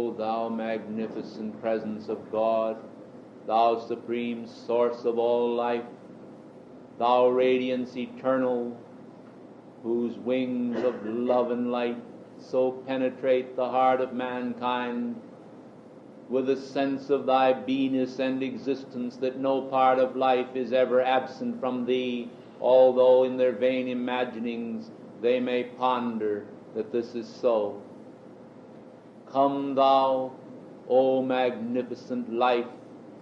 O thou magnificent presence of God, thou supreme source of all life, thou radiance eternal, whose wings of love and light so penetrate the heart of mankind with a sense of thy beingness and existence that no part of life is ever absent from thee, although in their vain imaginings they may ponder that this is so. Come thou, O magnificent life,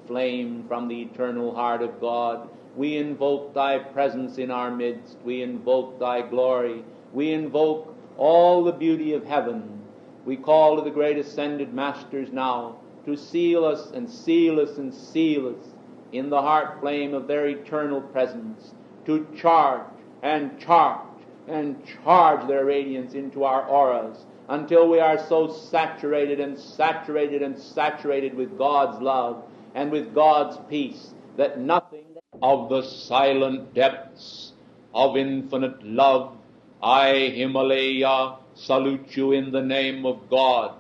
flame from the eternal heart of God. We invoke thy presence in our midst. We invoke thy glory. We invoke all the beauty of heaven. We call to the great ascended masters now to seal us and seal us and seal us in the heart flame of their eternal presence, to charge and charge and charge their radiance into our auras until we are so saturated and saturated and saturated with God's love and with God's peace that nothing of the silent depths of infinite love, I, Himalaya, salute you in the name of God,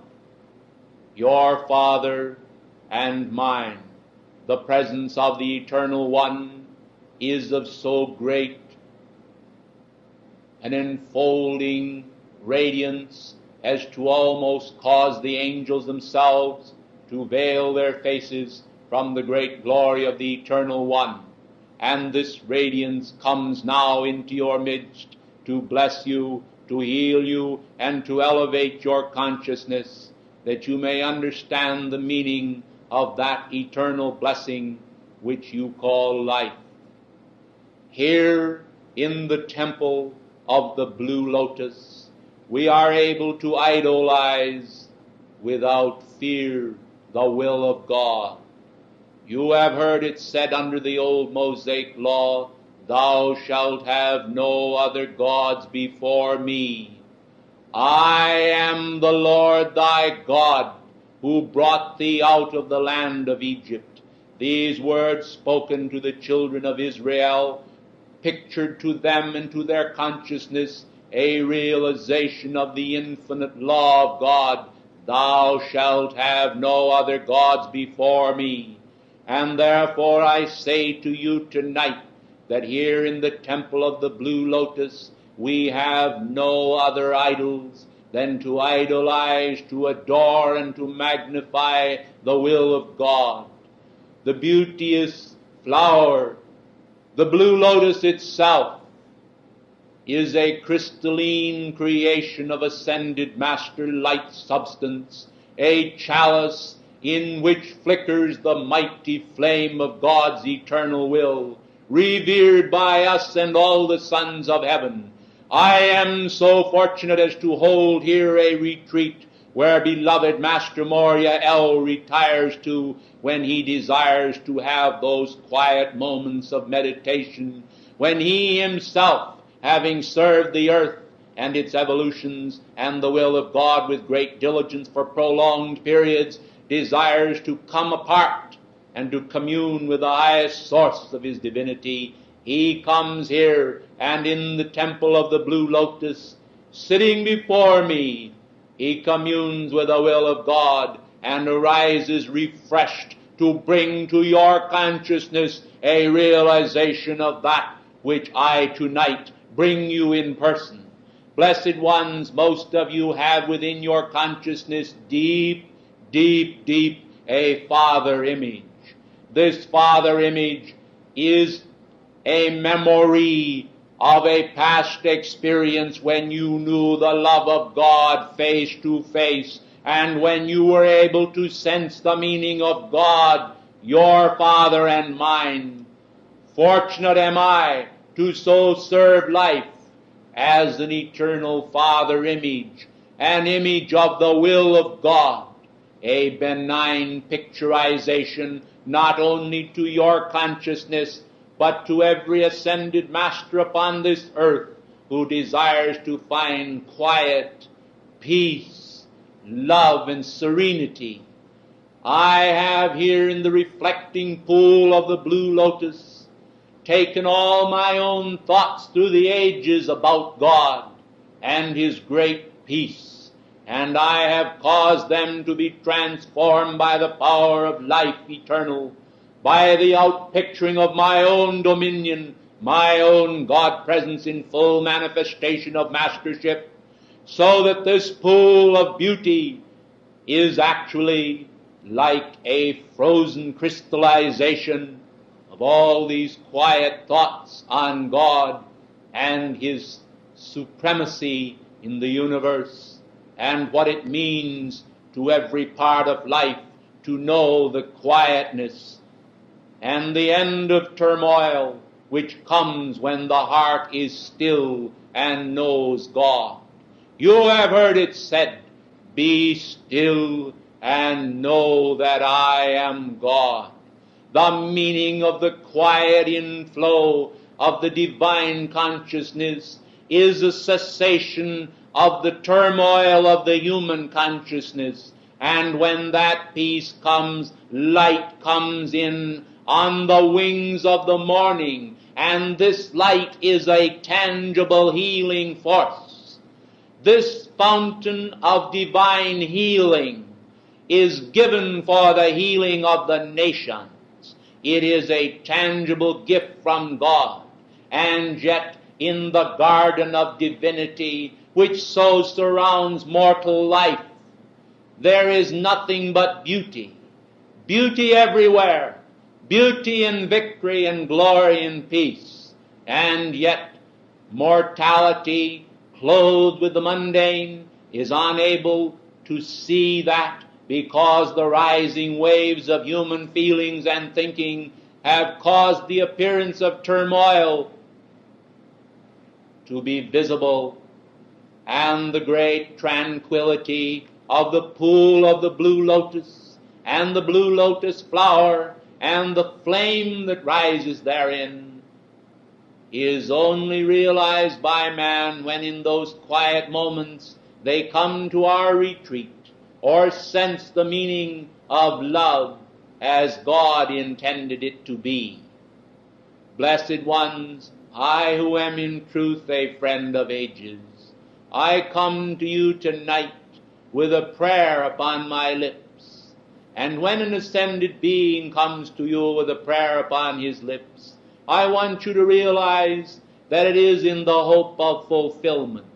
your Father and mine. The presence of the Eternal One is of so great an enfolding radiance as to almost cause the angels themselves to veil their faces from the great glory of the Eternal One. And this radiance comes now into your midst to bless you, to heal you, and to elevate your consciousness, that you may understand the meaning of that eternal blessing which you call life. Here in the temple of the Blue Lotus, we are able to idolize without fear the will of God. You have heard it said under the old Mosaic law, thou shalt have no other gods before me. I am the Lord thy God, who brought thee out of the land of Egypt. These words spoken to the children of Israel pictured to them and to their consciousness a realization of the infinite law of God. Thou shalt have no other gods before me. And therefore I say to you tonight that here in the temple of the Blue Lotus we have no other idols than to idolize, to adore, and to magnify the will of God. The beauteous flower, the Blue Lotus itself, is a crystalline creation of ascended master light substance, a chalice in which flickers the mighty flame of God's eternal will, revered by us and all the sons of heaven. I am so fortunate as to hold here a retreat where beloved Master Moria L retires to when he desires to have those quiet moments of meditation, when he himself, having served the earth and its evolutions and the will of God with great diligence for prolonged periods, desires to come apart and to commune with the highest source of his divinity. He comes here, and in the temple of the Blue Lotus, sitting before me, he communes with the will of God and arises refreshed to bring to your consciousness a realization of that which I tonight bring you in person. Blessed ones, most of you have within your consciousness deep, deep, deep a Father image. This Father image is a memory of a past experience when you knew the love of God face to face, and when you were able to sense the meaning of God, your Father and mine. Fortunate am I to so serve life as an eternal Father image, an image of the will of God, a benign picturization not only to your consciousness, but to every ascended master upon this earth who desires to find quiet, peace, love, and serenity. I have here in the reflecting pool of the Blue Lotus taken all my own thoughts through the ages about God and His great peace, and I have caused them to be transformed by the power of life eternal, by the outpicturing of my own dominion, my own God presence in full manifestation of mastership, so that this pool of beauty is actually like a frozen crystallization of all these quiet thoughts on God and His supremacy in the universe, and what it means to every part of life to know the quietness and the end of turmoil which comes when the heart is still and knows God. You have heard it said, "Be still and know that I am God." The meaning of the quiet inflow of the divine consciousness is a cessation of the turmoil of the human consciousness. And when that peace comes, light comes in on the wings of the morning. And this light is a tangible healing force. This fountain of divine healing is given for the healing of the nations. It is a tangible gift from God. And yet, in the garden of divinity, which so surrounds mortal life, there is nothing but beauty. Beauty everywhere. Beauty and victory and glory and peace. And yet, mortality, clothed with the mundane, is unable to see that, because the rising waves of human feelings and thinking have caused the appearance of turmoil to be visible, and the great tranquility of the pool of the blue lotus, and the blue lotus flower, and the flame that rises therein, is only realized by man when in those quiet moments they come to our retreat, or sense the meaning of love as God intended it to be. Blessed ones, I who am in truth a friend of ages, I come to you tonight with a prayer upon my lips. And when an ascended being comes to you with a prayer upon his lips, I want you to realize that it is in the hope of fulfillment.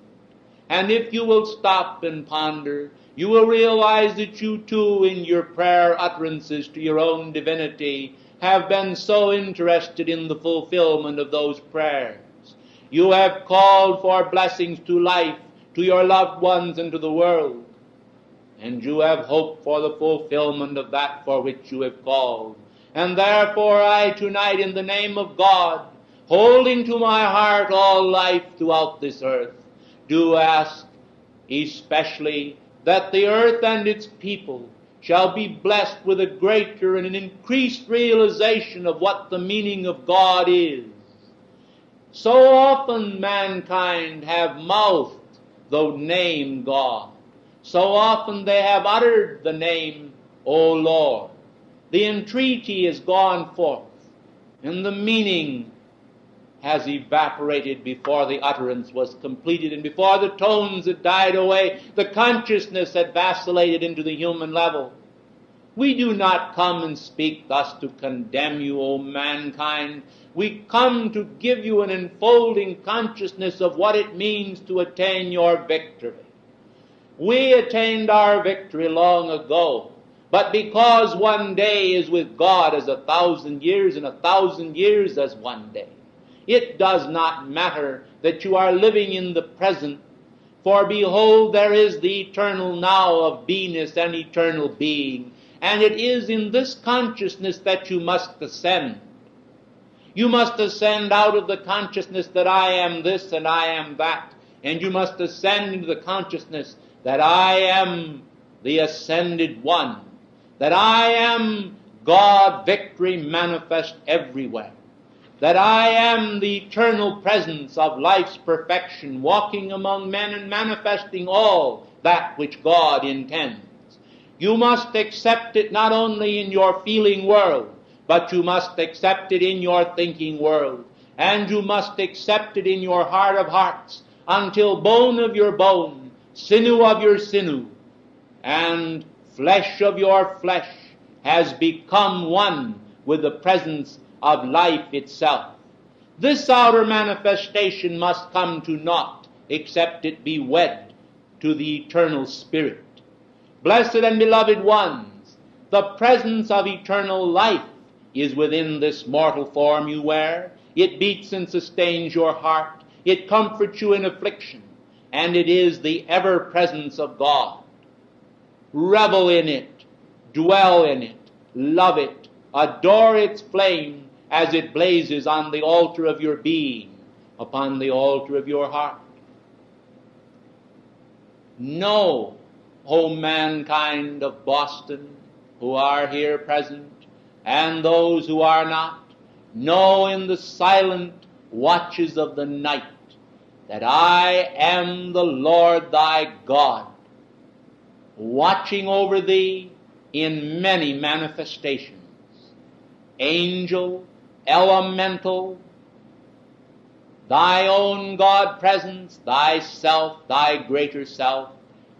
And if you will stop and ponder, you will realize that you too, in your prayer utterances to your own divinity, have been so interested in the fulfillment of those prayers. You have called for blessings to life, to your loved ones, and to the world. And you have hoped for the fulfillment of that for which you have called. And therefore I tonight, in the name of God, holding to my heart all life throughout this earth, do ask especially that the earth and its people shall be blessed with a greater and an increased realization of what the meaning of God is. So often mankind have mouthed the name God. So often they have uttered the name, O Lord. The entreaty has gone forth, and the meaning has evaporated before the utterance was completed, and before the tones had died away, the consciousness had vacillated into the human level. We do not come and speak thus to condemn you, O mankind. We come to give you an enfolding consciousness of what it means to attain your victory. We attained our victory long ago, but because one day is with God as 1,000 years, and 1,000 years as one day, it does not matter that you are living in the present, for behold, there is the eternal now of beingness and eternal being, and it is in this consciousness that you must ascend. You must ascend out of the consciousness that I am this and I am that, and you must ascend into the consciousness that I am the ascended one, that I am God, victory manifest everywhere, that I am the eternal presence of life's perfection, walking among men and manifesting all that which God intends. You must accept it not only in your feeling world, but you must accept it in your thinking world, and you must accept it in your heart of hearts, until bone of your bone, sinew of your sinew, and flesh of your flesh, has become one with the presence of life itself. This outer manifestation must come to naught except it be wed to the eternal Spirit. Blessed and beloved ones, the presence of eternal life is within this mortal form you wear. It beats and sustains your heart. It comforts you in affliction. And it is the ever-presence of God. Revel in it, dwell in it, love it, adore its flame as it blazes on the altar of your being, upon the altar of your heart. Know, O mankind of Boston, who are here present, and those who are not, know in the silent watches of the night that I am the Lord thy God, watching over thee in many manifestations, angel, elemental, thy own God presence, thyself, thy greater self,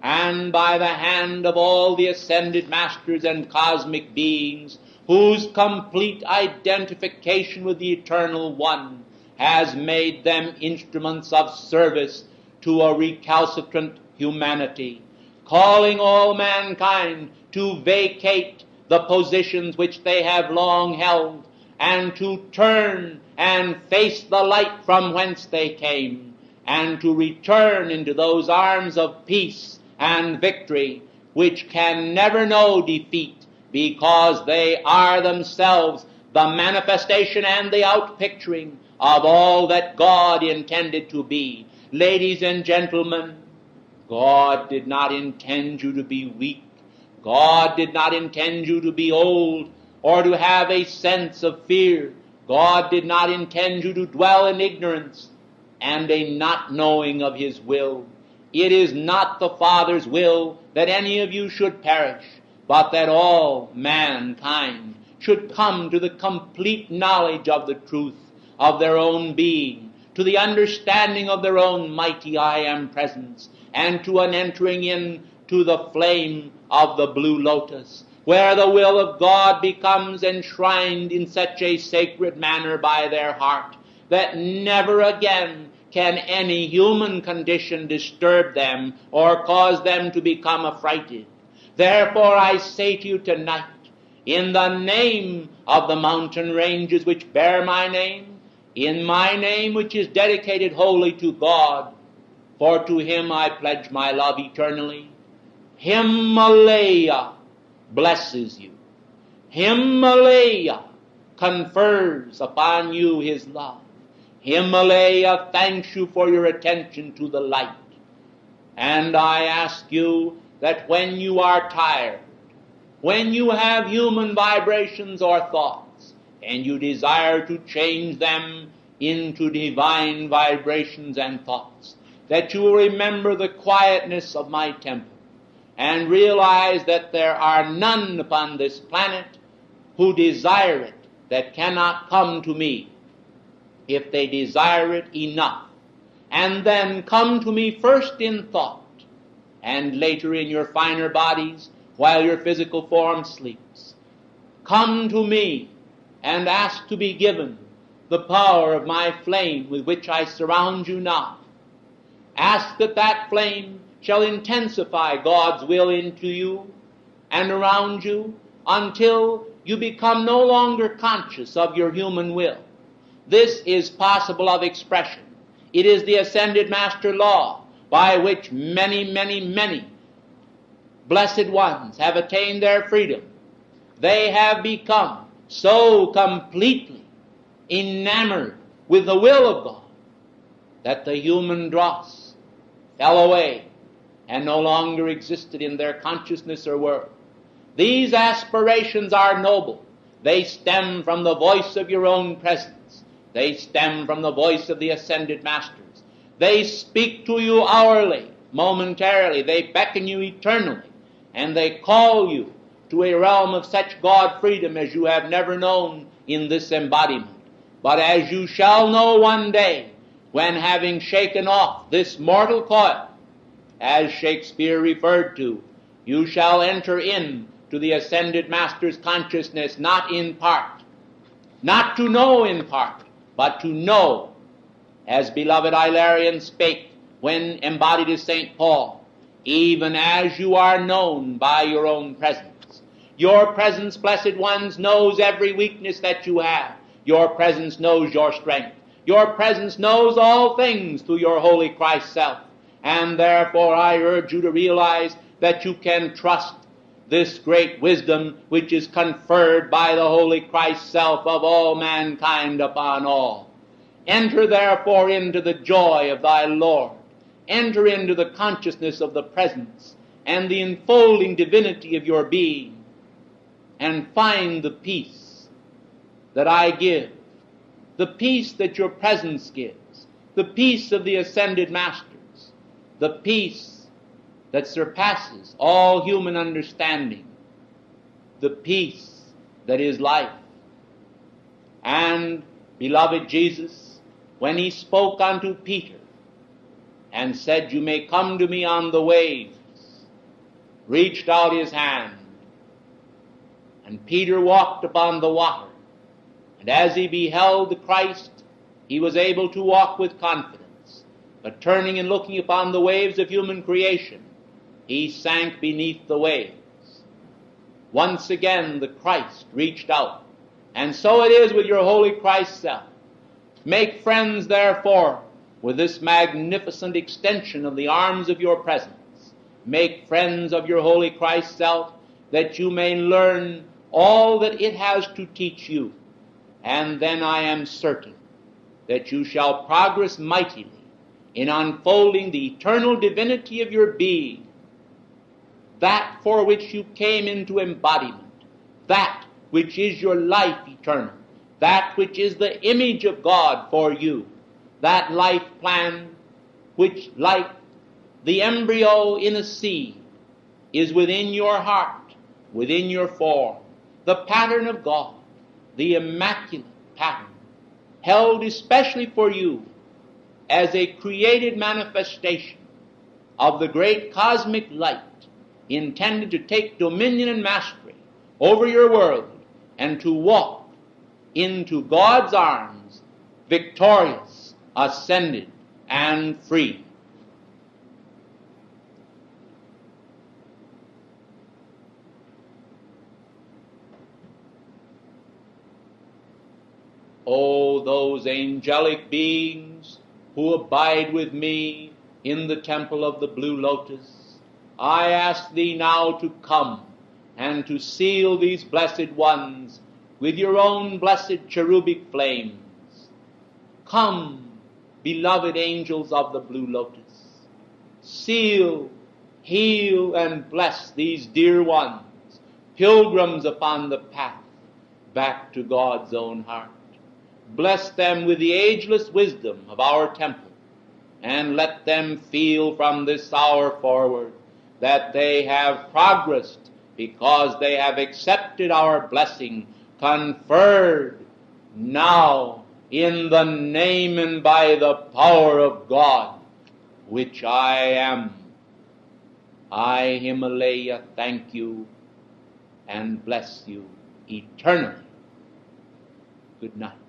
and by the hand of all the ascended masters and cosmic beings, whose complete identification with the Eternal One has made them instruments of service to a recalcitrant humanity, calling all mankind to vacate the positions which they have long held, and to turn and face the light from whence they came, and to return into those arms of peace and victory which can never know defeat, because they are themselves the manifestation and the outpicturing of all that God intended to be. Ladies and gentlemen, God did not intend you to be weak. God did not intend you to be old or to have a sense of fear. God did not intend you to dwell in ignorance and a not knowing of his will. It is not the Father's will that any of you should perish, but that all mankind should come to the complete knowledge of the truth of their own being, to the understanding of their own mighty I Am presence, and to an entering into the flame of the blue lotus, where the will of God becomes enshrined in such a sacred manner by their heart that never again can any human condition disturb them or cause them to become affrighted. Therefore I say to you tonight, in the name of the mountain ranges which bear my name, in my name which is dedicated wholly to God, for to him I pledge my love eternally, Himalaya blesses you. Himalaya confers upon you his love. Himalaya thanks you for your attention to the light. And I ask you that when you are tired, when you have human vibrations or thoughts, and you desire to change them into divine vibrations and thoughts, that you will remember the quietness of my temple, and realize that there are none upon this planet who desire it that cannot come to me if they desire it enough, and then come to me first in thought, and later in your finer bodies while your physical form sleeps. Come to me and ask to be given the power of my flame with which I surround you now. Ask that that flame shall intensify God's will into you and around you until you become no longer conscious of your human will. This is possible of expression. It is the ascended master law by which many, many, many blessed ones have attained their freedom. They have become so completely enamored with the will of God that the human dross fell away and no longer existed in their consciousness or world. These aspirations are noble. They stem from the voice of your own presence. They stem from the voice of the ascended masters. They speak to you hourly, momentarily. They beckon you eternally, and they call you to a realm of such God freedom as you have never known in this embodiment. But as you shall know one day, when having shaken off this mortal coil as Shakespeare referred to. You shall enter in to the ascended Master's consciousness not in part, not to know in part, but to know, as beloved Hilarion spake when embodied as St. Paul, even as you are known by your own presence. Your presence, blessed ones, knows every weakness that you have. Your presence knows your strength. Your presence knows all things through your holy Christ self. And therefore I urge you to realize that you can trust this great wisdom which is conferred by the holy Christ self of all mankind upon all. Enter therefore into the joy of thy Lord. Enter into the consciousness of the presence and the enfolding divinity of your being, and find the peace that I give, the peace that your presence gives, the peace of the ascended masters, the peace that surpasses all human understanding, the peace that is life. And, beloved Jesus, when he spoke unto Peter and said, you may come to me on the waves, reached out his hand, and Peter walked upon the water. And as he beheld the Christ, he was able to walk with confidence. But turning and looking upon the waves of human creation, he sank beneath the waves. Once again the Christ reached out. And so it is with your holy Christ self. Make friends, therefore, with this magnificent extension of the arms of your presence. Make friends of your holy Christ self, that you may learn all that it has to teach you. And then I am certain that you shall progress mightily in unfolding the eternal divinity of your being, that for which you came into embodiment, that which is your life eternal, that which is the image of God for you, that life plan which, like the embryo in a seed, is within your heart, within your form, the pattern of God, the immaculate pattern, held especially for you as a created manifestation of the great cosmic light, intended to take dominion and mastery over your world and to walk into God's arms, victorious, ascended, and free. Oh, those angelic beings who abide with me in the temple of the blue lotus, I ask thee now to come and to seal these blessed ones with your own blessed cherubic flames. Come, beloved angels of the blue lotus, seal, heal, and bless these dear ones, pilgrims upon the path back to God's own heart. Bless them with the ageless wisdom of our temple, and let them feel from this hour forward that they have progressed because they have accepted our blessing conferred now in the name and by the power of God, which I am. I, Himalaya, thank you and bless you eternally. Good night.